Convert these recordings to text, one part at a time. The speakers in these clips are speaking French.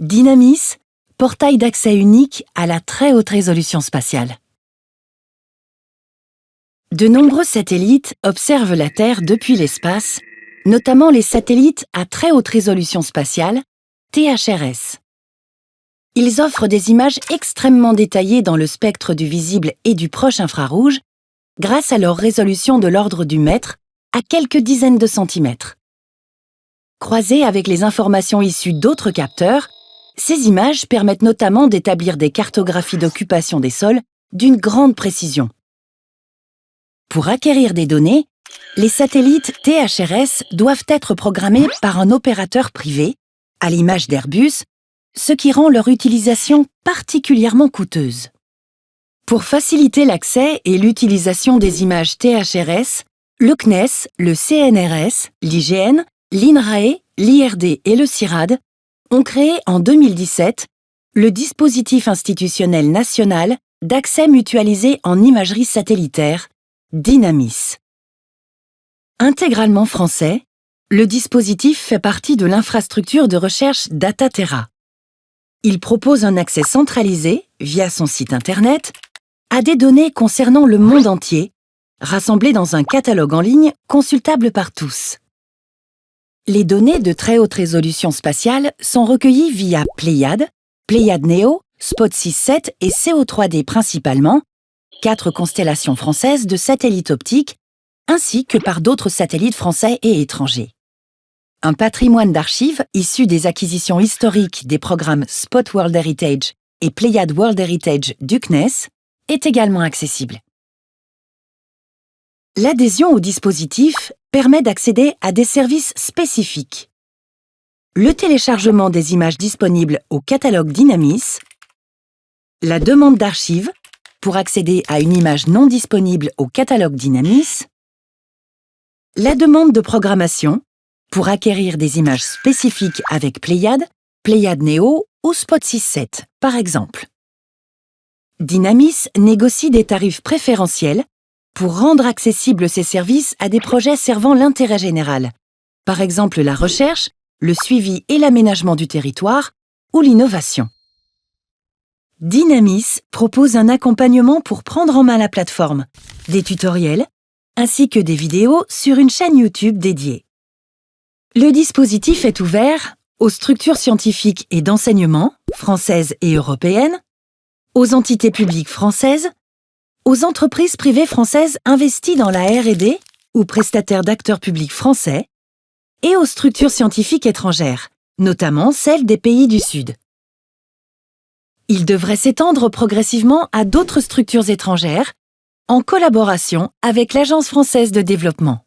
Dynamis, portail d'accès unique à la très haute résolution spatiale. De nombreux satellites observent la Terre depuis l'espace, notamment les satellites à très haute résolution spatiale, THRS. Ils offrent des images extrêmement détaillées dans le spectre du visible et du proche infrarouge, grâce à leur résolution de l'ordre du mètre à quelques dizaines de centimètres. Croisées avec les informations issues d'autres capteurs, ces images permettent notamment d'établir des cartographies d'occupation des sols d'une grande précision. Pour acquérir des données, les satellites THRS doivent être programmés par un opérateur privé, à l'image d'Airbus, ce qui rend leur utilisation particulièrement coûteuse. Pour faciliter l'accès et l'utilisation des images THRS, le CNES, le CNRS, l'IGN, l'INRAE, l'IRD et le CIRAD ont créé en 2017 le dispositif institutionnel national d'accès mutualisé en imagerie satellitaire, Dynamis. Intégralement français, le dispositif fait partie de l'infrastructure de recherche DataTerra. Il propose un accès centralisé, via son site internet, à des données concernant le monde entier, rassemblées dans un catalogue en ligne consultable par tous. Les données de très haute résolution spatiale sont recueillies via Pléiades, Pléiades Néo, Spot 6-7 et CO3D principalement, 4 constellations françaises de satellites optiques, ainsi que par d'autres satellites français et étrangers. Un patrimoine d'archives issu des acquisitions historiques des programmes Spot World Heritage et Pléiades World Heritage du CNES est également accessible. L'adhésion au dispositif permet d'accéder à des services spécifiques. Le téléchargement des images disponibles au catalogue Dynamis, la demande d'archives pour accéder à une image non disponible au catalogue Dynamis, la demande de programmation pour acquérir des images spécifiques avec Pléiades, Pléiades Néo ou Spot 6-7, par exemple. Dynamis négocie des tarifs préférentiels pour rendre accessibles ces services à des projets servant l'intérêt général, par exemple la recherche, le suivi et l'aménagement du territoire ou l'innovation. Dynamis propose un accompagnement pour prendre en main la plateforme, des tutoriels, ainsi que des vidéos sur une chaîne YouTube dédiée. Le dispositif est ouvert aux structures scientifiques et d'enseignement, françaises et européennes, aux entités publiques françaises, aux entreprises privées françaises investies dans la R&D ou prestataires d'acteurs publics français, et aux structures scientifiques étrangères, notamment celles des pays du Sud. Il devrait s'étendre progressivement à d'autres structures étrangères, en collaboration avec l'Agence française de développement.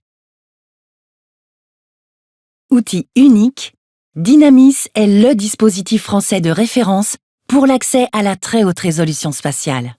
Outil unique, Dynamis est le dispositif français de référence pour l'accès à la très haute résolution spatiale.